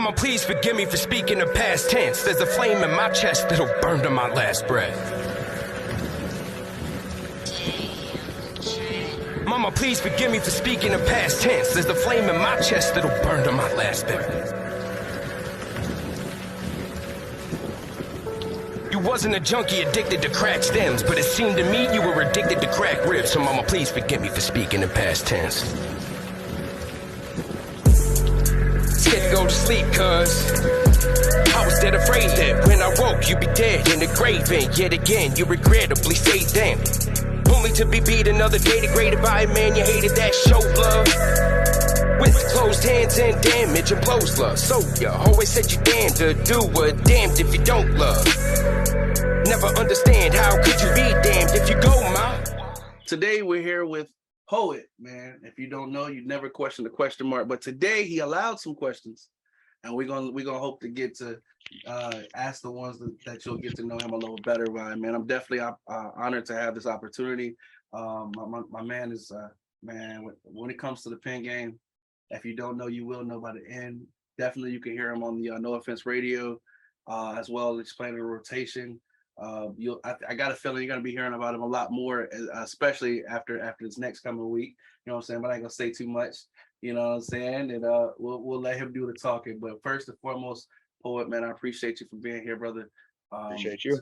Mama, please forgive me for speaking in past tense. There's a flame in my chest that'll burn to my last breath. Mama, please forgive me for speaking in past tense. There's a flame in my chest that'll burn to my last breath. You wasn't a junkie addicted to crack stems, but it seemed to me you were addicted to crack ribs. So mama, please forgive me for speaking in past tense. Scared to go to sleep, cuz I was dead afraid that when I woke, you'd be dead in the grave, and yet again, you regrettably say damn. Only to be beat another day, degraded by a man you hated that show love. With closed hands and damage and blows love. So you always said you damned to do what damned if you don't love. Never understand how could you be damned if you go, ma. Today we're here with Poet, man. If you don't know, you'd never question the question mark. But today he allowed some questions, and we're gonna hope to get to ask the ones that you'll get to know him a little better by. Man, I'm definitely honored to have this opportunity. My man is man. When it comes to the pen game, if you don't know, you will know by the end. Definitely, you can hear him on the No Offense Radio, as well as explaining the rotation. I got a feeling you're gonna be hearing about him a lot more, especially after this next coming week. You know what I'm saying? But I ain't gonna say too much. You know what I'm saying? And we'll let him do the talking. But first and foremost, Poet, man, I appreciate you for being here, brother. Appreciate you.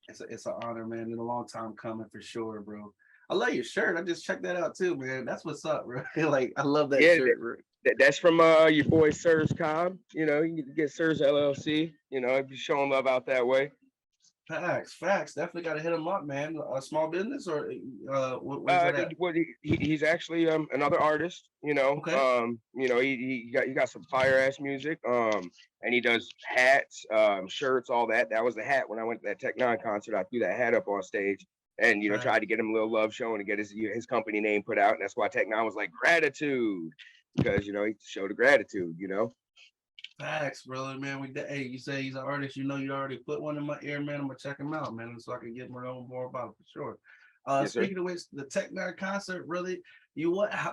It's an honor, man. And a long time coming for sure, bro. I love your shirt. I just checked that out too, man. That's what's up, bro. Like I love that shirt, bro. That's from your boy Serge Cobb. You know, you can get Serge LLC. You know, if you show him love out that way. Facts. Definitely got to hit him up, man. A small business or he's actually another artist. You know, okay. You know, he got some fire ass music. And he does hats, shirts, all that. That was the hat when I went to that Tech Nine concert. I threw that hat up on stage, and you know, tried to get him a little love show and to get his company name put out. And that's why Tech Nine was like gratitude, because you know he showed the gratitude. You know. Facts, brother, man. Hey, you say he's an artist. You know, you already put one in my ear, man. I'm gonna check him out, man, so I can get more about it for sure. Yes, speaking of which, the Tech Nine concert, really,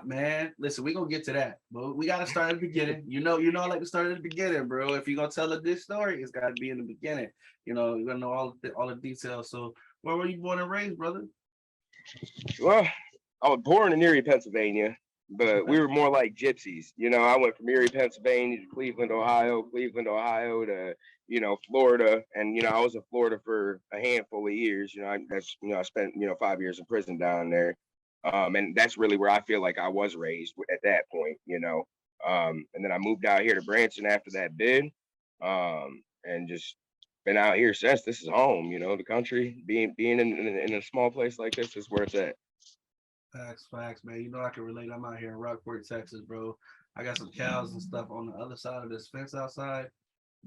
man? Listen, we gonna get to that, but we gotta start at the beginning. You know, I like to start at the beginning, bro. If you're gonna tell this story, it's gotta be in the beginning. You know, you're gonna know all the details. So, where were you born and raised, brother? Well, I was born in Erie, Pennsylvania. But we were more like gypsies. You know, I went from Erie, Pennsylvania to Cleveland, Ohio to, you know, Florida. And, you know, I was in Florida for a handful of years. You know, I spent, you know, 5 years in prison down there. And that's really where I feel like I was raised at that point, you know. And then I moved out here to Branson after that bid. And just been out here since. This is home, you know, the country. Being in a small place like this is where it's at. Facts, man. You know I can relate. I'm out here in Rockport, Texas, bro. I got some cows and stuff on the other side of this fence outside.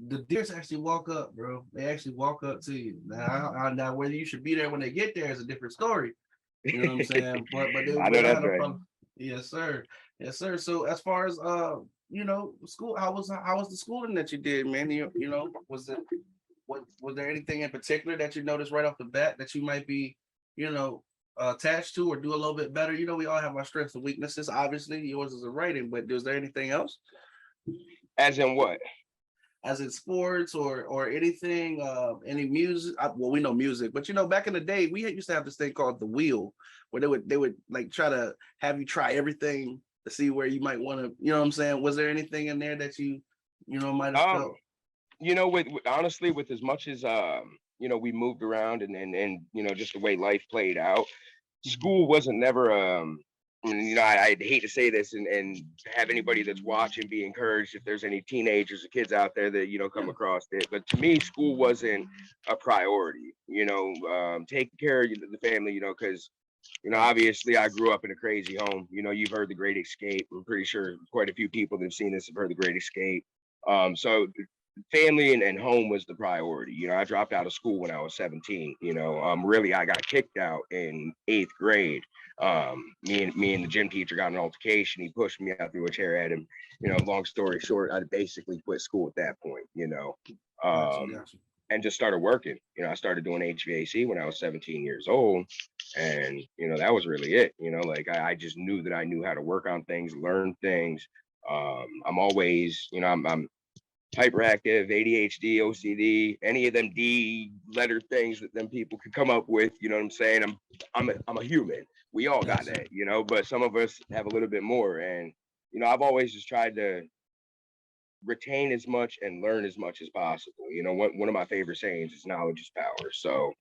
The deers actually walk up, bro. They actually walk up to you. Now whether you should be there when they get there is a different story. You know what I'm saying? But I know that's right. Yes, sir. So as far as you know, school, how was the schooling that you did, man? You know, was there anything in particular that you noticed right off the bat that you might be, you know, attached to or do a little bit better? You know, we all have our strengths and weaknesses. Obviously, yours is a writing, but is there anything else? As in what? As in sports or anything, any music? Well, we know music, but you know, back in the day, we used to have this thing called the wheel, where they would like try to have you try everything to see where you might want to. You know what I'm saying? Was there anything in there that you know might have felt? You know, honestly, with as much as you know, we moved around and you know, just the way life played out, school wasn't never you know, I'd hate to say this and have anybody that's watching be encouraged if there's any teenagers or kids out there that, you know, come across it. But to me, school wasn't a priority, you know, taking care of the family, you know, because, you know, obviously I grew up in a crazy home. You know, you've heard The Great Escape. I'm pretty sure quite a few people that have seen this have heard The Great Escape. So family and home was the priority. You know, I dropped out of school when I was 17. You know, really, I got kicked out in 8th grade. Me and the gym teacher got an altercation. He pushed me out through a chair at him. You know, long story short, I basically quit school at that point. You know, Gotcha. and just started working. You know, I started doing HVAC when I was 17 years old, and you know, that was really it. You know, like I just knew that I knew how to work on things, learn things. I'm always, you know, I'm hyperactive, ADHD, OCD, any of them D letter things that them people could come up with. You know what I'm saying? I'm a human. We all got Yes. that, you know, but some of us have a little bit more. And, you know, I've always just tried to retain as much and learn as much as possible. You know, one of my favorite sayings is knowledge is power. So,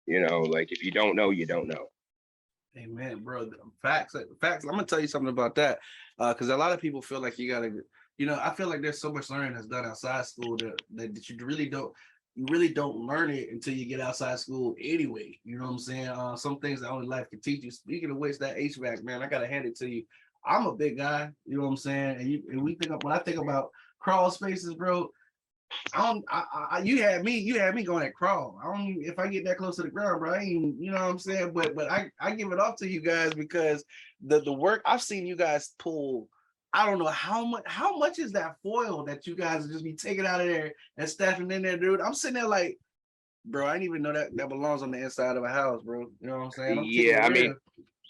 you know, like if you don't know, you don't know. Amen, bro. Facts, facts. I'm gonna tell you something about that, because a lot of people feel like you gotta, I feel like there's so much learning that's done outside school that you really don't learn it until you get outside school anyway. You know what I'm saying? Some things that only life can teach you. Speaking of which, that HVAC, man, I gotta hand it to you. I'm a big guy, you know what I'm saying? When I think about crawl spaces, bro. You had me going at crawl. I don't even, if I get that close to the ground, bro, I ain't, you know what I'm saying? But I give it off to you guys because the work I've seen you guys pull. I don't know how much is that foil that you guys just be taking out of there and stashing in there, dude. I'm sitting there like, bro, I didn't even know that belongs on the inside of a house, bro. You know what I'm saying? I'm keeping it Yeah, I real. mean,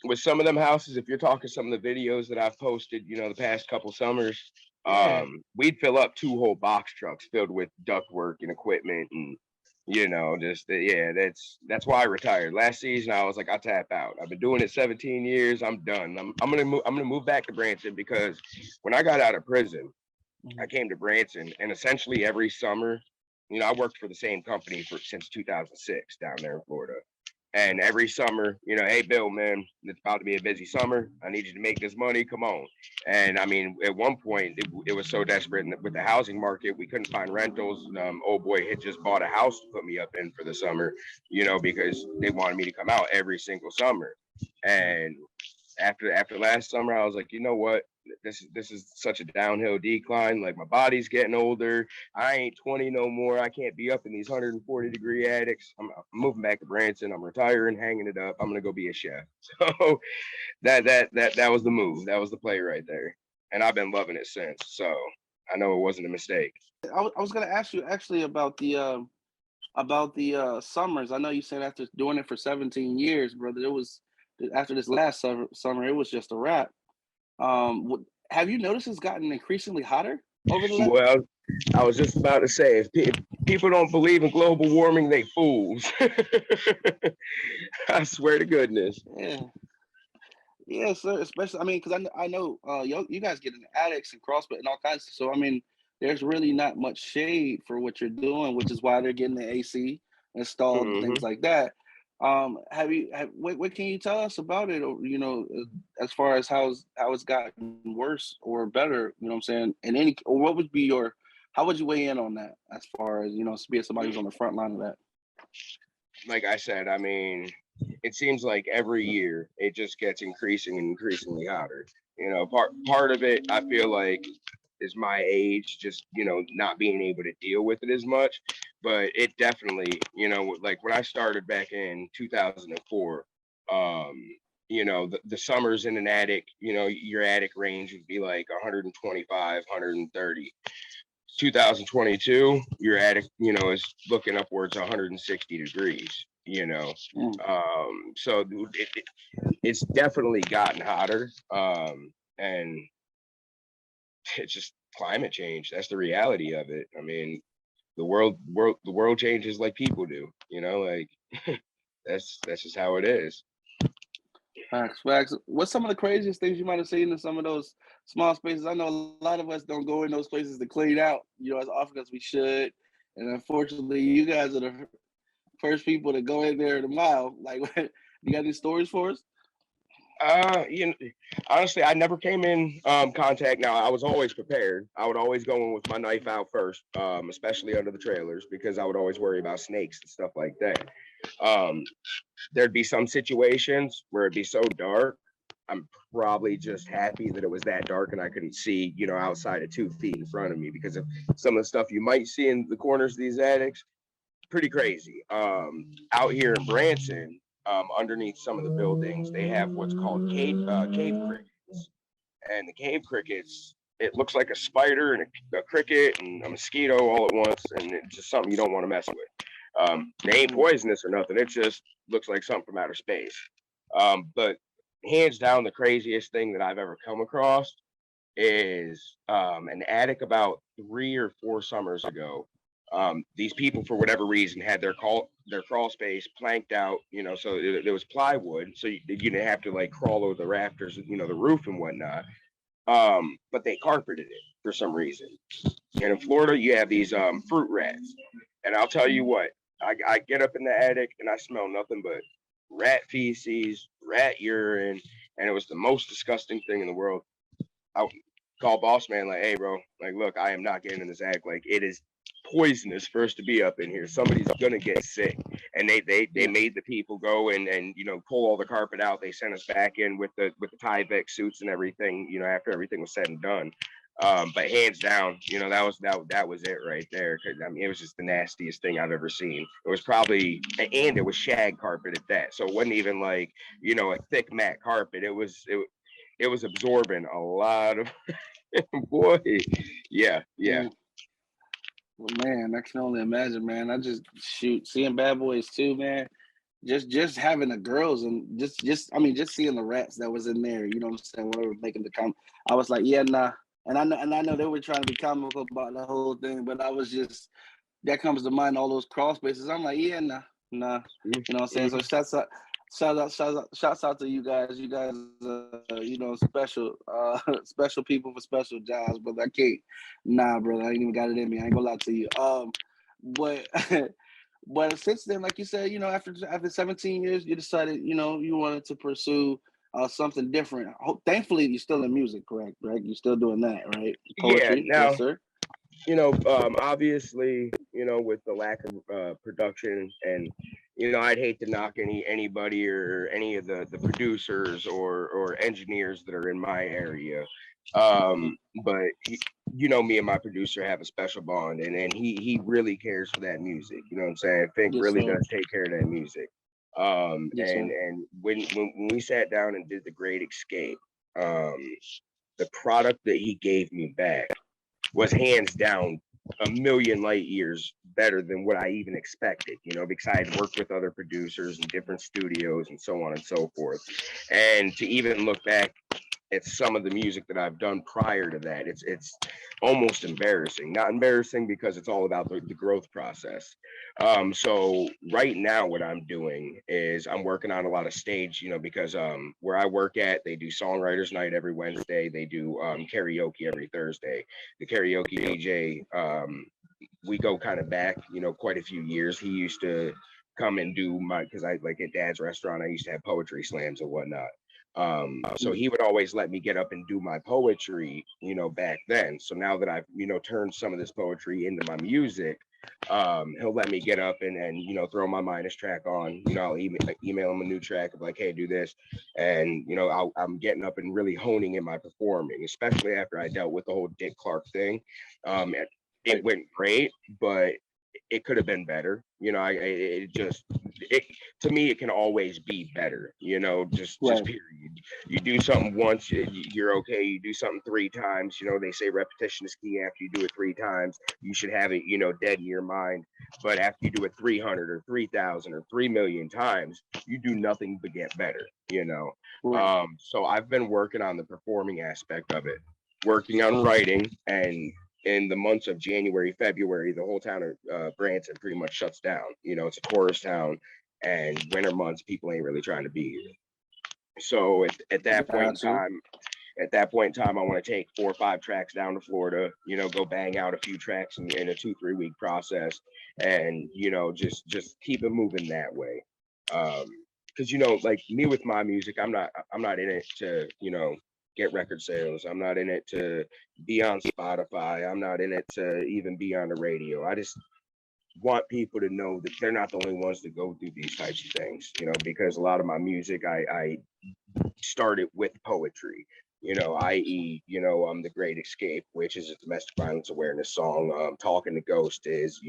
with some of them houses, if you're talking some of the videos that I've posted, you know, the past couple summers, Yeah. we'd fill up 2 whole box trucks filled with ductwork and equipment, and you know, yeah, that's why I retired last season. I was like, I tap out. I've been doing it 17 years. I'm done. I'm gonna move back to Branson because when I got out of prison, I came to Branson, and essentially every summer, you know, I worked for the same company since 2006 down there in Florida. And every summer, you know, hey, Bill, man, it's about to be a busy summer. I need you to make this money. Come on. And I mean, at one point, it was so desperate with the housing market, we couldn't find rentals. Old boy had just bought a house to put me up in for the summer, you know, because they wanted me to come out every single summer. And after last summer, I was like, you know what? This is such a downhill decline. Like my body's getting older. I ain't 20 no more. I can't be up in these 140-degree attics. I'm moving back to Branson. I'm retiring, hanging it up. I'm gonna go be a chef. So that was the move. That was the play right there. And I've been loving it since. So I know it wasn't a mistake. I was gonna ask you actually about the summers. I know you said after doing it for 17 years, brother, it was after this last summer, it was just a wrap. Have you noticed it's gotten increasingly hotter over the last? Well, I was just about to say, if people don't believe in global warming, they fools. I swear to goodness. Yeah, yeah, sir. Especially, I mean, because I know you guys get in attics and crossbit and all kinds. So I mean, there's really not much shade for what you're doing, which is why they're getting the AC installed and things Hmm. like that. What can you tell us about it? Or as far as how it's gotten worse or better? You know what I'm saying? And or what would be how would you weigh in on that as far as being somebody who's on the front line of that? Like I said, I mean, it seems like every year it just gets increasing and increasingly hotter. You know, part of it I feel like is my age, just not being able to deal with it as much. But it definitely, like when I started back in 2004, the summers in an attic, your attic range would be like 125, 130. 2022, your attic, is looking upwards 160 degrees, Mm. So it's definitely gotten hotter. And it's just climate change. That's the reality of it. I mean, the world changes like people do, like that's just how it is. Facts, facts. What's some of the craziest things you might have seen in some of those small spaces? I know a lot of us don't go in those places to clean out, as often as we should. And unfortunately, you guys are the first people to go in there in a mile. Like, you got any stories for us? You know, honestly, I never came in contact. Now, I was always prepared. I would always go in with my knife out first, especially under the trailers, because I would always worry about snakes and stuff like that. Um, there'd be some situations where it'd be so dark. I'm probably just happy that it was that dark and I couldn't see, outside of 2 feet in front of me because of some of the stuff you might see in the corners of these attics. Pretty crazy. Out here in Branson, underneath some of the buildings, they have what's called cave crickets, and the cave crickets. It looks like a spider and a cricket and a mosquito all at once, and it's just something you don't want to mess with. They ain't poisonous or nothing. It just looks like something from outer space. But hands down, the craziest thing that I've ever come across is an attic about 3 or 4 summers ago. These people, for whatever reason, had their crawl space planked out, so there was plywood, so you didn't have to like crawl over the rafters, the roof and whatnot. But they carpeted it for some reason. And in Florida, you have these fruit rats. And I'll tell you what, I get up in the attic and I smell nothing but rat feces, rat urine, and it was the most disgusting thing in the world. I call boss man like, hey bro, like look, I am not getting in this attic. Like it is poisonous for us to be up in here. Somebody's gonna get sick. And they made the people go and pull all the carpet out. They sent us back in with the Tyvek suits and everything, after everything was said and done. But hands down, that was it right there. Cause I mean, it was just the nastiest thing I've ever seen. It was probably, and it was shag carpet at that. So it wasn't even like, a thick mat carpet. It was absorbing a lot of boy. Yeah. Well, man, I can only imagine, man. I just seeing Bad Boys 2, man. Just having the girls and just seeing the rats that was in there, you know what I'm saying, when they were making the comment. I was like, yeah, nah. And I know they were trying to be comical about the whole thing, but I was just, that comes to mind, all those crawl spaces. I'm like, yeah, nah. You know what I'm saying? So shouts out to you guys. You guys, special, special people for special jobs, but I can't. Nah, brother, I ain't even got it in me. I ain't gonna lie to you. But but since then, like you said, after 17 years, you decided, you wanted to pursue something different. Thankfully, you're still in music, correct? Right? You're still doing that, right? Poetry, Yeah. Now, yes, sir. obviously, with the lack of production, and I'd hate to knock anybody or any of the producers or engineers that are in my area. But me and my producer have a special bond, and he really cares for that music. You know what I'm saying? Fink Yes, really sir. does take care of that music. Yes, sir. And when we sat down and did the Great Escape, the product that he gave me back was hands down a million light years better than what I even expected, because I had worked with other producers in different studios and so on and so forth. And to even look back at some of the music that I've done prior to that, it's almost embarrassing. Not embarrassing because it's all about the growth process. So right now what I'm doing is I'm working on a lot of stage, because where I work at, they do songwriters night every Wednesday. They do karaoke every Thursday. The karaoke DJ, we go kind of back, quite a few years. He used to come and do because I like at Dad's restaurant, I used to have poetry slams and whatnot. So he would always let me get up and do my poetry, back then. So now that I've, turned some of this poetry into my music, he'll let me get up and throw my minus track on. I'll email him a new track of like, hey, do this. And, I'm getting up and really honing in my performing, especially after I dealt with the whole Dick Clark thing. It went great, but it could have been better. To me, it can always be better, just Right. period. You do something once, you're okay. You do something 3 times, they say repetition is key. After you do it 3 times, you should have it, dead in your mind. But after you do it 300 or 3,000 or 3 million times, you do nothing but get better, Right. So I've been working on the performing aspect of it, working on writing, and in the months of January, February, the whole town of Branson pretty much shuts down. It's a tourist town, and winter months, people ain't really trying to be here. So at that point in Gotcha. time, I want to take 4 or 5 tracks down to Florida, go bang out a few tracks in a 2-3 week process, and just keep it moving that way. Because like me with my music, I'm not in it to get record sales. I'm not in it to be on Spotify. I'm not in it to even be on the radio. I just want people to know that they're not the only ones that go through these types of things, because a lot of my music, I started with poetry, i.e., The Great Escape, which is a domestic violence awareness song. Talking to Ghost is,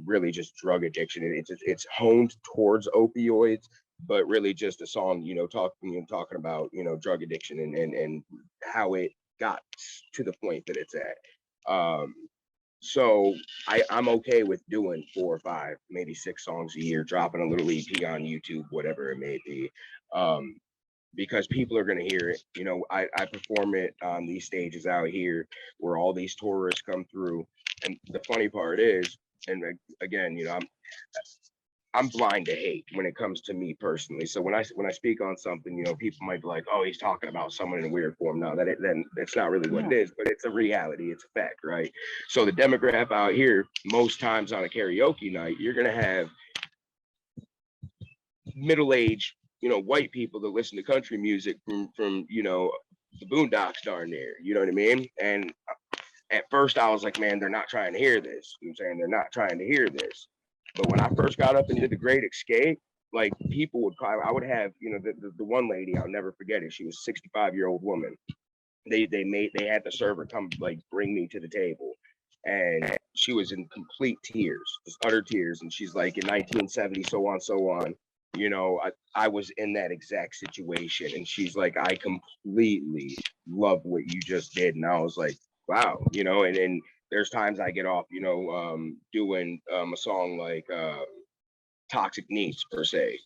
really just drug addiction. It's honed towards opioids, but really just a song, talking about, drug addiction and how it got to the point that it's at. So I'm okay with doing 4 or 5, maybe 6 songs a year, dropping a little EP on YouTube, whatever it may be. because people are going to hear it. You know, I perform it on these stages out here where all these tourists come through. And the funny part is, and again, you know, I'm blind to hate when it comes to me personally. So when I speak on something, you know, people might be like, "Oh, he's talking about someone in a weird form." No, then that's not really what it is, but it's a reality. It's a fact, right? So the demographic out here, most times on a karaoke night, you're gonna have middle-aged, you know, white people that listen to country music from you know the Boondocks darn near. You know what I mean? And at first I was like, man, they're not trying to hear this. You know what I'm saying? They're not trying to hear this. But when I first got up and did the Great Escape, like people would cry. I would have, you know, the one lady, I'll never forget it. She was a 65-year-old woman. They had the server come like bring me to the table. And she was in complete tears, just utter tears. And she's like, in 1970, so on, so on. You know, I was in that exact situation. And she's like, I completely love what you just did. And I was like, wow, you know, and there's times I get off, you know, doing a song like Toxic Needs per se,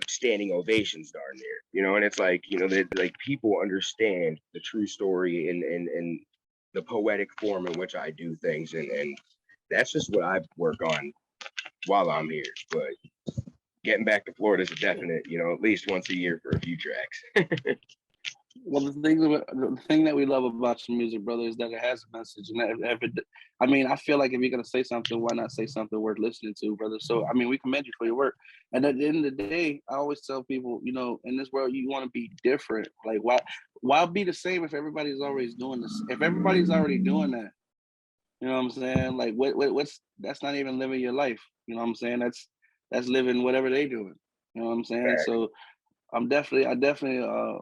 standing ovations darn near, you know, and it's like, you know, that like people understand the true story and the poetic form in which I do things, and that's just what I work on while I'm here. But getting back to Florida is a definite, you know, at least once a year for a few tracks. Well, the thing that we love about your music, brother, is that it has a message. And I mean, I feel like if you're gonna say something, why not say something worth listening to, brother? So, I mean, we commend you for your work. And at the end of the day, I always tell people, you know, in this world, you want to be different. Like, why be the same if everybody's always doing this? If everybody's already doing that, you know what I'm saying? Like, what's that's not even living your life. You know what I'm saying? That's living whatever they doing. You know what I'm saying? So I definitely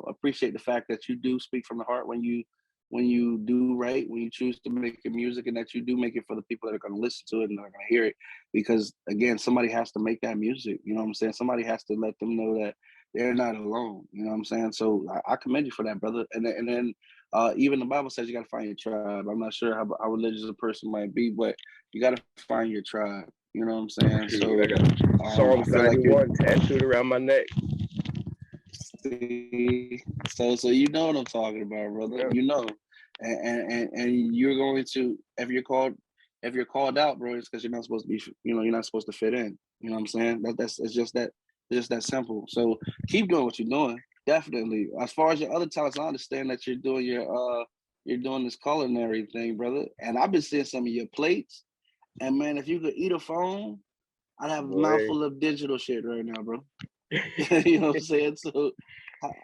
appreciate the fact that you do speak from the heart when you do write, when you choose to make your music, and that you do make it for the people that are going to listen to it and are going to hear it. Because again, somebody has to make that music. You know what I'm saying? Somebody has to let them know that they're not alone. You know what I'm saying? So I commend you for that, brother. And then even the Bible says you got to find your tribe. I'm not sure how religious a person might be, but you got to find your tribe. You know what I'm saying? Dude, I So got Psalms I feel like 91 tattooed around my neck. so you know what I'm talking about, brother. Yeah. You know, and you're going to if you're called out, bro, it's because you're not supposed to be. You know, you're not supposed to fit in. You know what I'm saying? That's it's just that simple. So keep doing what you're doing. Definitely. As far as your other talents, I understand that you're doing this culinary thing, brother. And I've been seeing some of your plates. And man, if you could eat a phone, I'd have a Boy. mouthful of digital shit right now, bro. You know what I'm saying? So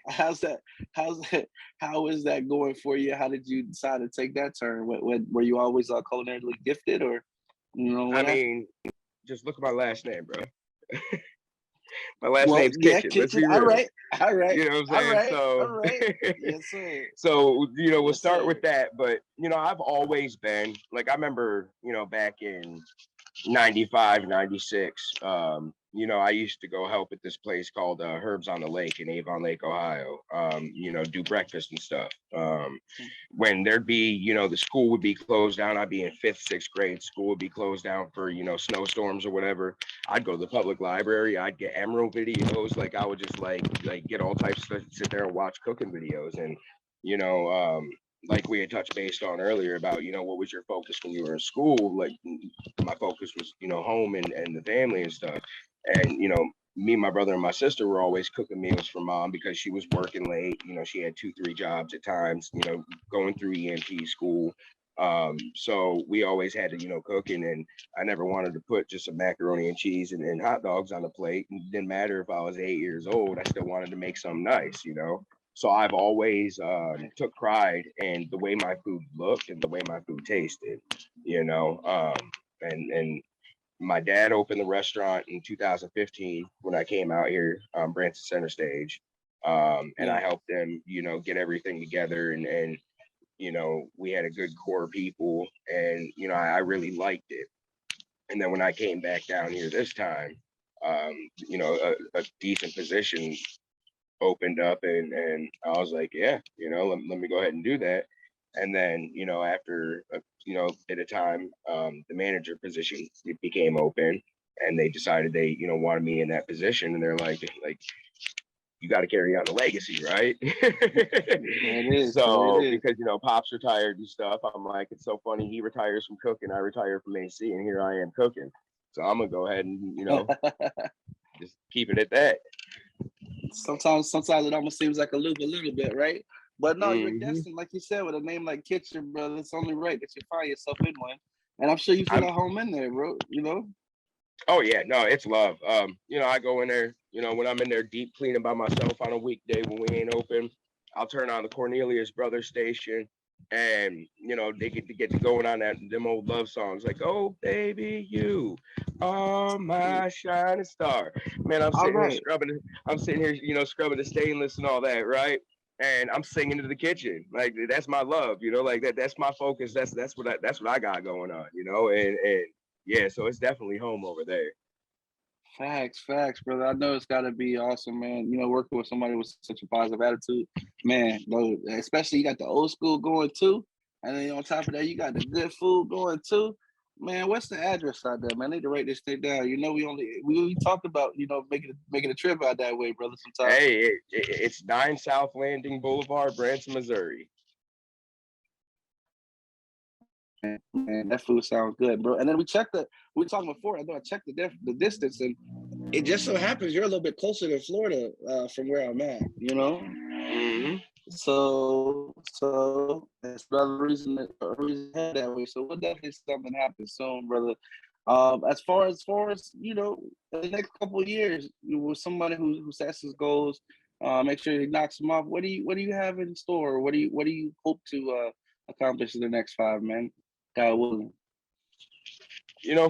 how's that? How is that going for you? How did you decide to take that turn? What were you always culinarily gifted, or you know I what happened? mean, just look at my last name, bro. My last Well, name's yeah, Kitchen. Let's kitchen. be All real. right, all right, You know what I'm all saying? right, all So, right. Yes, sir. so you know, we'll Yes, start sir. with that. But you know, I've always been like, I remember, you know, back in 95, 96. You know, I used to go help at this place called Herbs on the Lake in Avon Lake, Ohio. You know, do breakfast and stuff. When there'd be, you know, the school would be closed down. I'd be in fifth, sixth grade. School would be closed down for, you know, snowstorms or whatever. I'd go to the public library. I'd get Emerald videos. Like I would just like get all types of stuff, sit there and watch cooking videos. And, you know, like we had touched based on earlier about, you know, what was your focus when you were in school? Like my focus was, you know, home and the family and stuff. And, you know, me, my brother, and my sister were always cooking meals for mom because she was working late. You know, she had 2, 3 jobs at times, you know, going through EMT school. So we always had to, you know, cooking, and I never wanted to put just some macaroni and cheese and hot dogs on the plate. It didn't matter if I was 8 years old, I still wanted to make something nice, you know. So I've always took pride in the way my food looked and the way my food tasted, you know. And my dad opened the restaurant in 2015 when I came out here, Branson Center Stage. And Yeah. I helped them, you know, get everything together, and you know, we had a good core of people, and you know, I really liked it. And then when I came back down here this time, you know, a decent position opened up, and I was like, yeah, you know, let me go ahead and do that. And then, you know, after a, you know, bit of time, the manager position it became open, and they decided they, you know, wanted me in that position, and they're like, you got to carry on the legacy, right? It is. So It is. because Pop's retired and stuff, I'm like, it's so funny. He retires from cooking, I retire from AC, and here I am cooking. So I'm gonna go ahead and just keep it at that. Sometimes it almost seems like a loop a little bit, right? But no, you're Mm-hmm. destined, like you said, with a name like Kitchen, brother. It's only right that you find yourself in one, and I'm sure you feel at home in there, bro. Oh yeah, no, it's love. I go in there, when I'm in there deep cleaning by myself on a weekday when we ain't open, I'll turn on the Cornelius Brothers station, and they get to going on them old love songs like "Oh Baby You Are My Shining Star." Man, I'm sitting here scrubbing. I'm sitting here, scrubbing the stainless and all that, right? And I'm singing to the kitchen, like that's my love, like that. That's my focus. That's what I got going on, and yeah, so it's definitely home over there. Facts, brother. I know it's got to be awesome, man. Working with somebody with such a positive attitude, man. Bro, especially you got the old school going too, and then on top of that, you got the good food going too. Man, what's the address out there, man? I need to write this thing down. We talked about making a trip out that way, brother. Sometimes. Hey, it's 9 South Landing Boulevard, Branson, Missouri. Man, that food sounds good, bro. And then we were talking before. I know I checked the distance, and it just so happens you're a little bit closer to Florida from where I'm at. Mm-hmm. So that's another reason head that way. So we'll definitely something happen soon, brother. As far as in the next couple of years, with somebody who sets his goals, make sure he knocks them off. What do you have in store? What do you hope to accomplish in the next 5, man? God willing.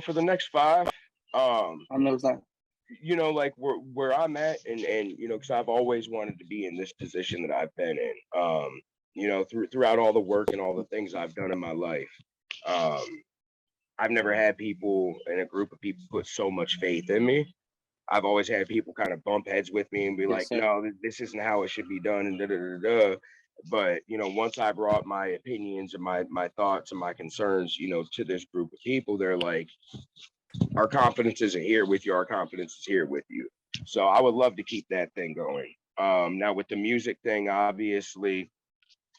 For the next 5, I know it's not. Like where I'm at, and because I've always wanted to be in this position that I've been in. Throughout all the work and all the things I've done in my life, I've never had people in a group of people put so much faith in me. I've always had people kind of bump heads with me and be like, no, this isn't how it should be done, and da da da da. But once I brought my opinions and my thoughts and my concerns, to this group of people, they're like, our confidence isn't here with you. Our confidence is here with you. So I would love to keep that thing going. Now with the music thing, obviously,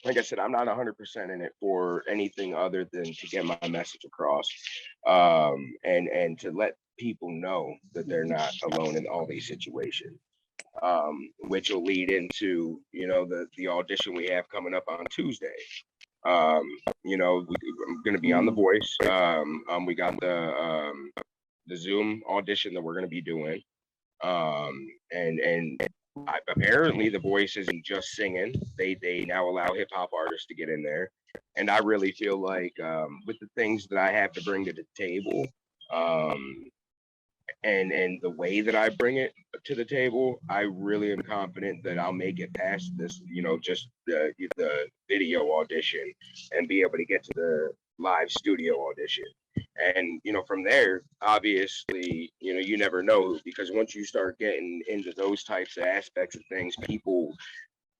like I said, I'm not 100% in it for anything other than to get my message across, and to let people know that they're not alone in all these situations. Which will lead into the audition we have coming up on Tuesday. I'm going to be on The Voice. We got the Zoom audition that we're going to be doing, and apparently The Voice isn't just singing. They now allow hip hop artists to get in there, and I really feel like with the things that I have to bring to the table, and the way that I bring it to the table, I really am confident that I'll make it past this, just the video audition and be able to get to the live studio audition. And, from there, obviously, you never know, because once you start getting into those types of aspects of things, people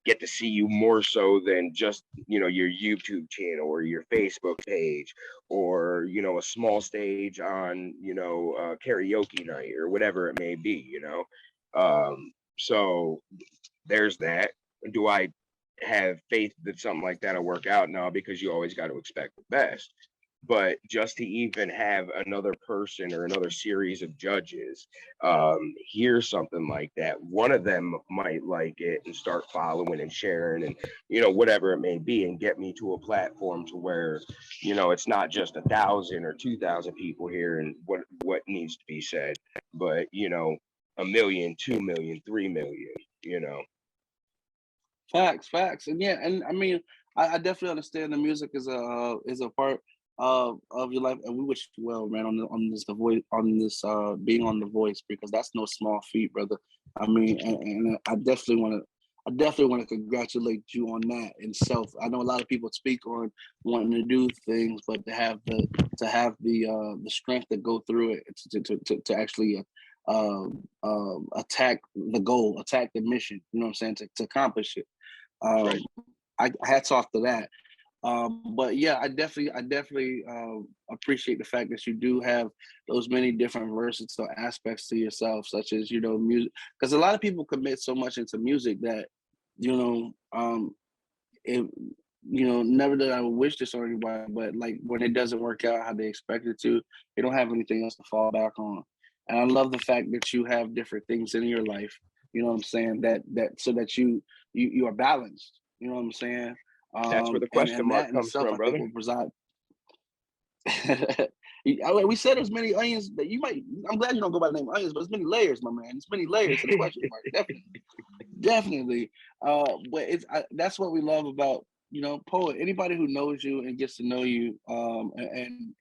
get to see you more so than just your YouTube channel or your Facebook page, or a small stage on karaoke night or whatever it may be. So there's that. Do I have faith that something like that will work out? No, because you always got to expect the best. But just to even have another person or another series of judges hear something like that, one of them might like it and start following and sharing and whatever it may be, and get me to a platform to where it's not just 1,000 or 2,000 people hearing what needs to be said, but 1 million, 2 million, 3 million. Facts, and yeah, and I mean, I definitely understand the music is a part of your life, and we wish you well, man, on this being on The Voice, because that's no small feat, brother. I mean, and I definitely want to congratulate you on that itself. I know a lot of people speak on wanting to do things, but to have the strength to go through it, to actually attack the goal, attack the mission, you know what I'm saying, to accomplish it. Right. I hats off to that. But yeah, I definitely appreciate the fact that you do have those many different versatile aspects to yourself, such as, you know, music. Because a lot of people commit so much into music that, you know, it, you know, never that I would wish this on anybody, but like when it doesn't work out how they expect it to, they don't have anything else to fall back on. And I love the fact that you have different things in your life. You know what I'm saying? That so that you are balanced. You know what I'm saying? That's where the And question that mark in comes itself, from, I think, brother. will preside. We said there's many onions that you might. I'm glad you don't go by the name onions, but there's many layers, my man. There's many layers to the question mark. Definitely, definitely. But that's what we love about, you know, Poet. Anybody who knows you and gets to know you, and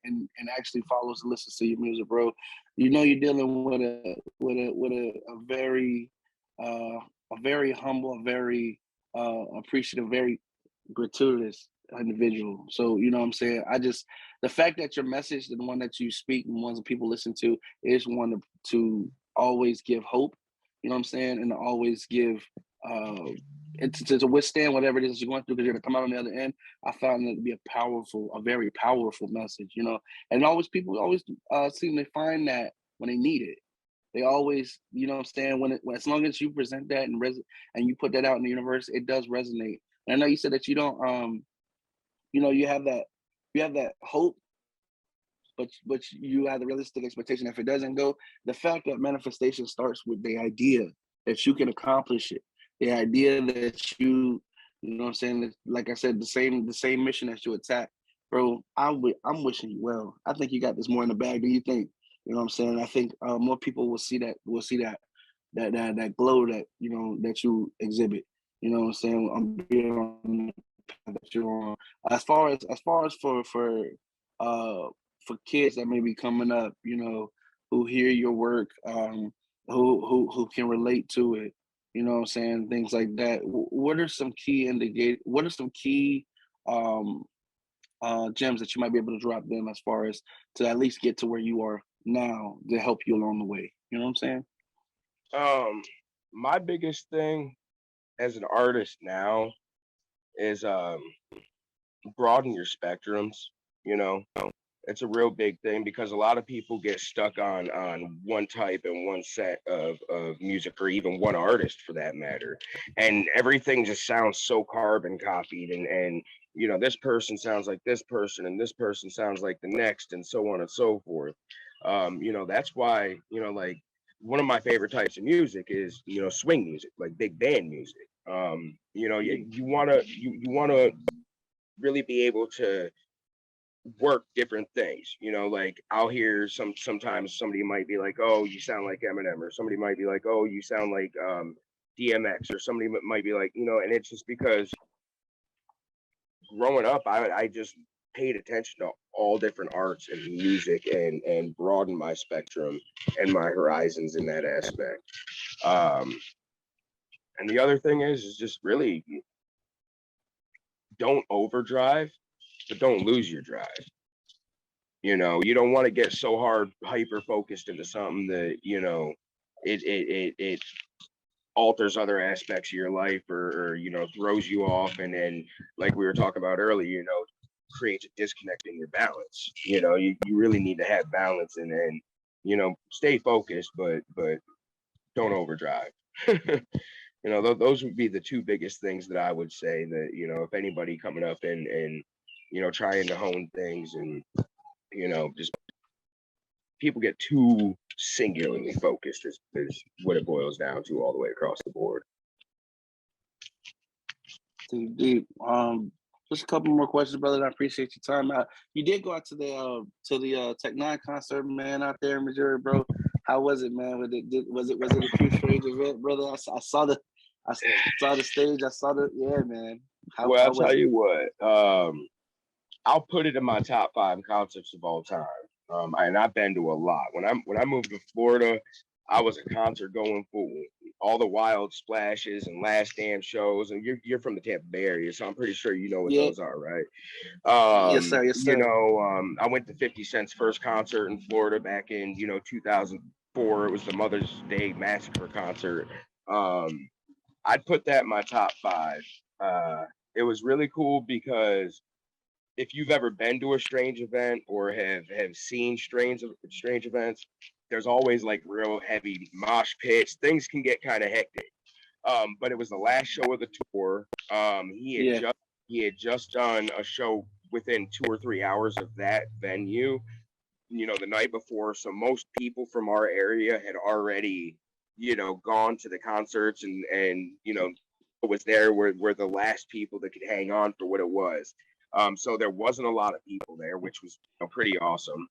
actually follows and listens to your music, bro. You know, you're dealing with a very humble, a very appreciative, very gratuitous individual. So, you know what I'm saying? The fact that your message, the one that you speak and ones that people listen to, is one to always give hope, you know what I'm saying? And to always give, to withstand whatever it is you're going through, because you're going to come out on the other end. I found it to be a very powerful message, you know? And people always seem to find that when they need it. They always, you know what I'm saying, as long as you present that and you put that out in the universe, it does resonate. And I know you said that you don't, you know, you have that hope, but you have the realistic expectation. If it doesn't go, the fact that manifestation starts with the idea that you can accomplish it, the idea that you know what I'm saying, like I said, the same mission that you attack, bro. I'm wishing you well. I think you got this more in the bag than you think. You know what I'm saying? I think more people will see that glow that, you know, that you exhibit. You know what I'm saying? I'm being on the path that you're on. As far as for kids that may be coming up, you know, who hear your work, who can relate to it, you know what I'm saying, things like that. What are some key um gems that you might be able to drop them, as far as to at least get to where you are now, to help you along the way? You know what I'm saying? My biggest thing as an artist now is broaden your spectrums, you know. It's a real big thing because a lot of people get stuck on one type and one set of music, or even one artist for that matter. And everything just sounds so carbon copied, and you know, this person sounds like this person and this person sounds like the next, and so on and so forth. You know, that's why, you know, like one of my favorite types of music is, you know, swing music, like big band music. You know, you wanna really be able to work different things. You know, like I'll hear sometimes somebody might be like, "Oh, you sound like Eminem," or somebody might be like, "Oh, you sound like DMX," or somebody might be like, you know, and it's just because growing up, I just paid attention to all different arts and music, and broadened my spectrum and my horizons in that aspect. Um, and the other thing is just really don't overdrive, but don't lose your drive. You know, you don't want to get so hard hyper focused into something that, you know, it alters other aspects of your life, or you know, throws you off, and then like we were talking about earlier, you know, creates a disconnect in your balance. You know, you really need to have balance, and you know, stay focused, but don't overdrive. You know, those would be the two biggest things that I would say, that, you know, if anybody coming up and you know, trying to hone things, and you know, just people get too singularly focused, is what it boils down to all the way across the board. Too deep. Just a couple more questions, brother. I appreciate your time. You did go out to the Tech Nine concert, man, out there in Missouri, bro. How was it, man? Was it a true strange event, brother? I saw the stage. I saw the, yeah, man. Well, How I'll was tell it? you what. I'll put it in my top 5 concerts of all time. And I've been to a lot. When I moved to Florida, I was a concert going fool. All the Wild Splashes and Last Dance shows, and you're from the Tampa Bay area, so I'm pretty sure you know what Yeah, those are, right? yes, sir. Yes, You sir. know, I went to 50 Cent's first concert in Florida back in, you know, 2004. It was the Mother's Day Massacre concert. Um, I'd put that in my top 5. It was really cool because if you've ever been to a strange event or have seen strange events, there's always like real heavy mosh pits. Things can get kind of hectic. But it was the last show of the tour. Yeah. He had just done a show within 2 or 3 hours of that venue, the night before. So most people from our area had already, gone to the concerts and was there were the last people that could hang on for what it was. So there wasn't a lot of people there, which was pretty awesome.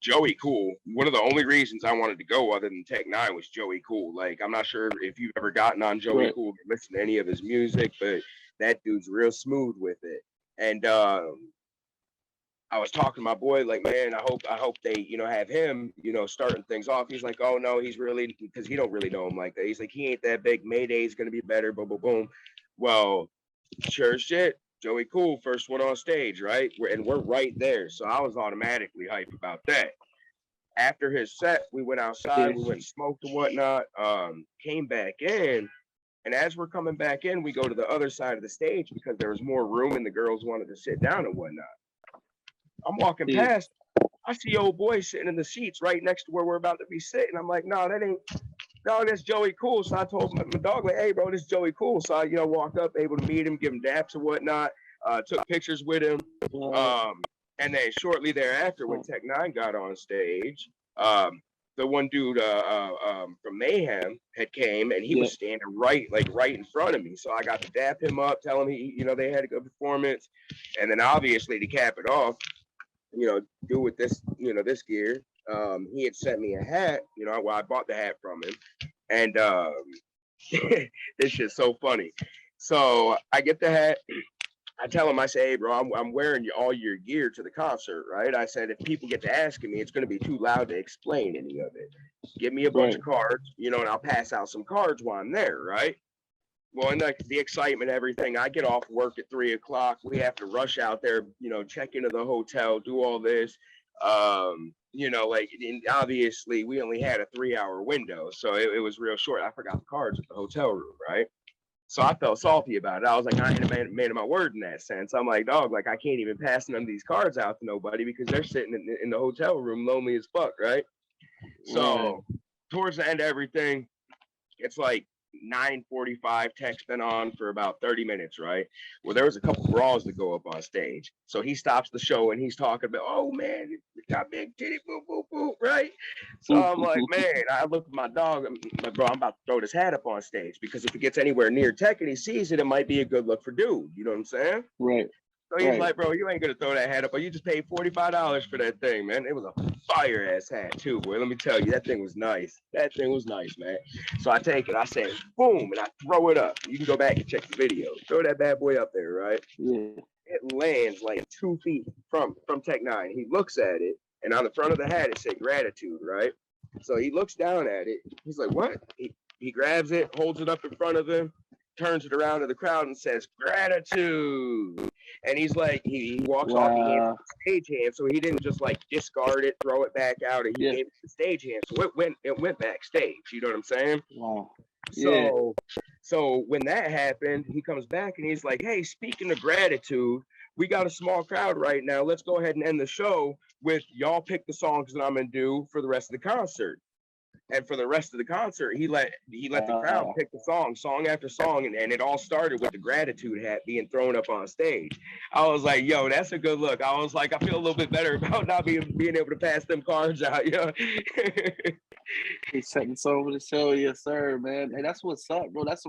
Joey Cool. One of the only reasons I wanted to go other than Tech Nine was Joey Cool. Like, I'm not sure if you've ever gotten on Joey Right. Cool, listen to any of his music, but that dude's real smooth with it. And I was talking to my boy, like, man, I hope they, have him, starting things off. He's like, oh no, he's really, because he don't really know him like that. He's like, he ain't that big. Mayday's gonna be better. Boom, boom, boom. Well, sure as shit. Joey Cool, first one on stage, right? We're right there. So I was automatically hyped about that. After his set, we went outside, we went and smoked and whatnot, came back in. And as we're coming back in, we go to the other side of the stage because there was more room and the girls wanted to sit down and whatnot. I'm walking past, I see old boy sitting in the seats right next to where we're about to be sitting. I'm like, no, that's Joey Cool. So I told my dog, like, hey, bro, this is Joey Cool. So I, walked up, able to meet him, give him daps and whatnot, took pictures with him. And then shortly thereafter, when Tech Nine got on stage, the one dude from Mayhem had came and he was standing right in front of me. So I got to dap him up, tell him they had a good performance. And then obviously to cap it off, do with this, this gear. He had sent me a hat, I bought the hat from him. And this shit's so funny. So I get the hat. I tell him, I say, hey, bro, I'm wearing all your gear to the concert, right? I said, if people get to asking me, it's going to be too loud to explain any of it. Give me a bunch of cards, and I'll pass out some cards while I'm there, right? Well, and the excitement, everything, I get off work at 3 o'clock. We have to rush out there, check into the hotel, do all this. And obviously we only had a 3-hour window. So it was real short. I forgot the cards at the hotel room, right? So I felt salty about it. I was like, I ain't a man of my word in that sense. I'm like, dog, like I can't even pass none of these cards out to nobody because they're sitting in the hotel room lonely as fuck, right? So towards the end of everything, it's like 9:45. Tech's been on for about 30 minutes, right? Well, there was a couple bras that go up on stage. So he stops the show and he's talking about, oh man, you got big titty, boop, boop, boop, right? So I'm like, man, I look at my dog, I'm like, bro, I'm about to throw this hat up on stage because if it gets anywhere near Tech and he sees it, it might be a good look for dude. You know what I'm saying? Right. So he's like, bro, you ain't gonna throw that hat up, but you just paid $45 for that thing, man. It was a fire ass hat too, boy. Let me tell you, that thing was nice. That thing was nice, man. So I take it, I say, boom, and I throw it up. You can go back and check the video. Throw that bad boy up there, right? Yeah. It lands like 2 feet from Tech Nine. He looks at it, and on the front of the hat it said gratitude, right? So he looks down at it. He's like, what? He grabs it, holds it up in front of him, turns it around to the crowd and says, gratitude. And he's like, he walks off, he hands the stage hand, so he didn't just like discard it, throw it back out, and he gave it the stage hand. So it went backstage. You know what I'm saying? Wow. So when that happened, he comes back and he's like, hey, speaking of gratitude, we got a small crowd right now. Let's go ahead and end the show with y'all pick the songs that I'm gonna do for the rest of the concert. And for the rest of the concert, he let the crowd pick the song after song, and it all started with the gratitude hat being thrown up on stage. I was like, yo, that's a good look. I was like, I feel a little bit better about not being able to pass them cards out, He's setting soul with the show, yes, sir, man. Hey, that's what's up, bro. That's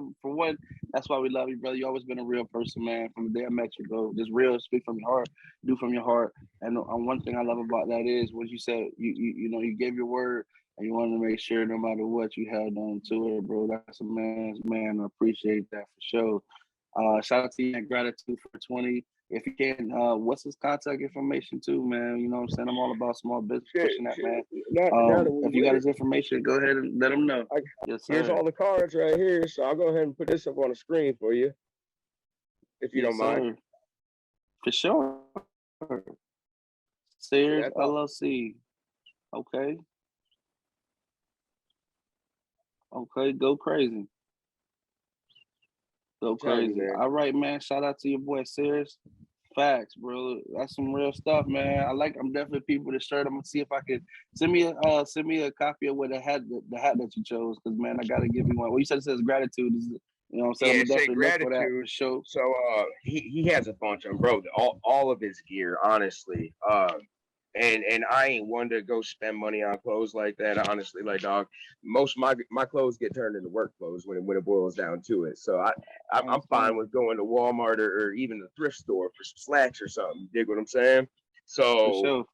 why we love you, brother. You always been a real person, man. From the day I met you, bro. Just real, speak from your heart, do from your heart. And one thing I love about that is what you said. You gave your word. And you wanted to make sure no matter what you held on to it, bro. That's a man's man. I appreciate that for sure. Shout out to you and gratitude for 20. If you can, what's his contact information too, man? You know what I'm saying? I'm all about small business pushing that, man. If you got his information, go ahead and let him know. Here's all the cards right here. So I'll go ahead and put this up on the screen for you. If you don't mind. For sure. Sears LLC. Okay. Okay, go crazy. Go Telling you, crazy. man. All right, man. Shout out to your boy Serious. Facts, bro. That's some real stuff, man. I'm definitely people to shirt. I'm gonna see if I could send me a copy of what the hat that you chose, because man, I gotta give you one. Well, you said it says gratitude. You know what I'm saying? Yeah, I'm say definitely look for that gratitude. for sure. So he has a bunch of bro, all of his gear, honestly. And I ain't one to go spend money on clothes like that. Honestly, like dog, most of my clothes get turned into work clothes when it boils down to it. So I'm fine with going to Walmart or even the thrift store for some slacks or something. You dig what I'm saying? For So sure.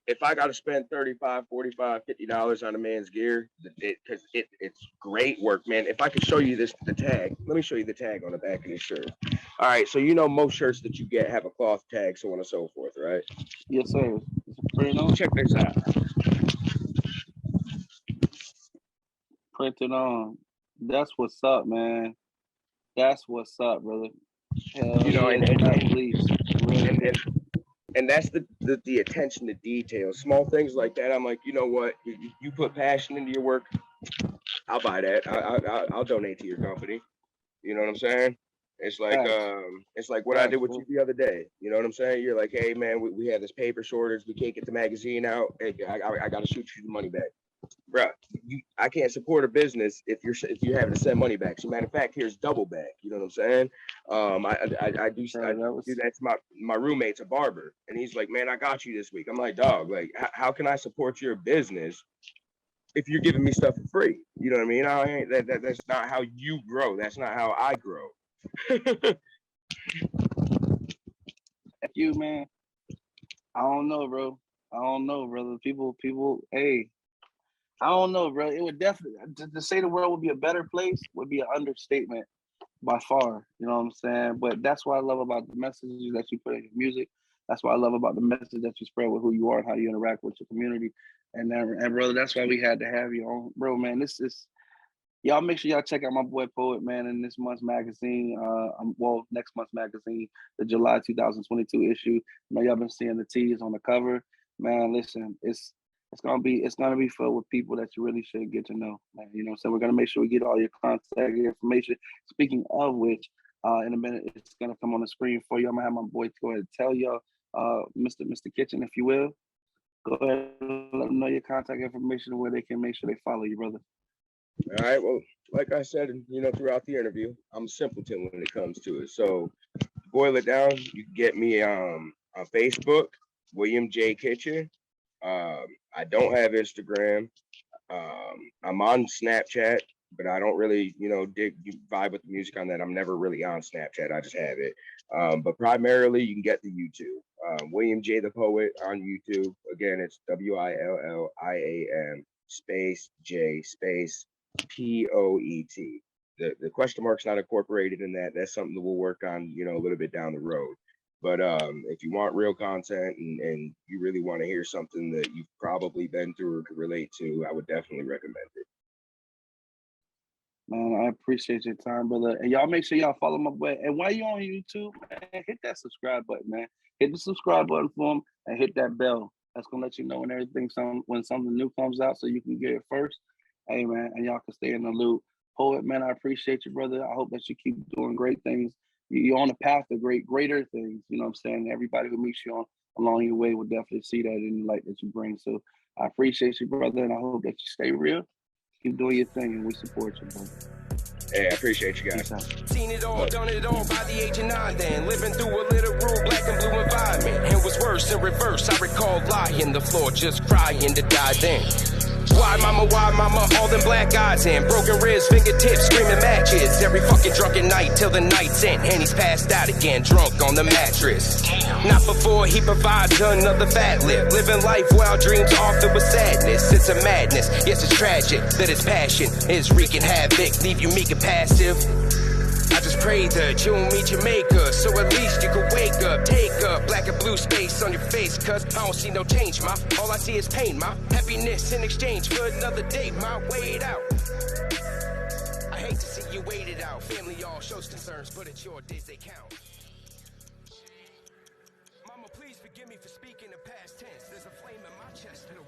if I got to spend $35, $45, $50 on a man's gear, because it's great work, man. If I could show you the tag, let me show you the tag on the back of this shirt. All right, so you know most shirts that you get have a cloth tag, so on and so forth, right? Yes, sir. Print on. Check this out. Print it on. That's what's up, man. That's what's up, brother. Hell You know, yeah, please. and that's the attention to detail, small things like that. I'm like, you know what, you put passion into your work, I'll buy that. I'll donate to your company. You know what I'm saying? It's like what I did with you the other day. You know what I'm saying? You're like, hey man, we have this paper shortage, we can't get the magazine out. Hey, I gotta shoot you the money back. Bruh, I can't support a business if you're having to send money back. So matter of fact, here's double back. You know what I'm saying? I do that to my roommate's a barber, and he's like, man, I got you this week. I'm like, dog, like how can I support your business if you're giving me stuff for free? You know what I mean? That's not how you grow. That's not how I grow. You, man. I don't know, bro. I don't know, brother. People, hey, I don't know, bro. It would definitely, to say the world would be a better place would be an understatement by far. You know what I'm saying? But that's what I love about the messages that you put in your music. That's what I love about the message that you spread with who you are and how you interact with your community. And brother, that's why we had to have you on, bro. Man, this is y'all. Make sure y'all check out my boy Poet, man, in this month's magazine. Next month's magazine, the July 2022 issue. I know y'all been seeing the teas on the cover. Man, listen, it's gonna be filled with people that you really should get to know, man. You know, so we're gonna make sure we get all your contact information. Speaking of which, in a minute it's gonna come on the screen for you. I'm gonna have my boy go ahead and tell y'all, Mr. Kitchen, if you will, go ahead and let them know your contact information where they can make sure they follow you, brother. All right. Well, like I said, throughout the interview, I'm a simpleton when it comes to it. So, boil it down. You can get me on Facebook, William J. Kitchen. I don't have Instagram. I'm on Snapchat, but I don't really, vibe with the music on that. I'm never really on Snapchat. I just have it. But primarily, you can get the YouTube. William J. the Poet on YouTube. Again, it's WILLIAM space J space POET. The question mark's not incorporated in that. That's something that we'll work on, a little bit down the road. But if you want real content and you really want to hear something that you've probably been through or could relate to, I would definitely recommend it. Man, I appreciate your time, brother. And y'all make sure y'all follow my boy. And while you're on YouTube, man, hit that subscribe button, man. Hit the subscribe button for him and hit that bell. That's gonna let you know when something new comes out, so you can get it first. Hey, man, and y'all can stay in the loop. Poet, man, I appreciate you, brother. I hope that you keep doing great things. You're on the path to greater things. You know what I'm saying? Everybody who meets you along your way will definitely see that in the light that you bring. So I appreciate you, brother, and I hope that you stay real. Keep doing your thing, and we support you, brother. Hey, I appreciate you guys. Seen it all, done it all by the age of 9 then. Living through a literal black and blue environment. And was worse in reverse. I recall lying the floor, just crying to die then. Why mama, all them black eyes and broken ribs, fingertips, screaming matches. Every fucking drunken night till the night's end. And he's passed out again, drunk on the mattress. Not before he provides another fat lip. Living life while dreams are filled with sadness. It's a madness, yes it's tragic that his passion is wreaking havoc. Leave you meek and passive. I just pray that you'll meet your maker, so at least you can wake up, take up black and blue space on your face, cause I don't see no change, ma. All I see is pain, ma. Happiness in exchange for another day, ma. Wait out. I hate to see you wait it out. Family all shows concerns, but it's your days they count.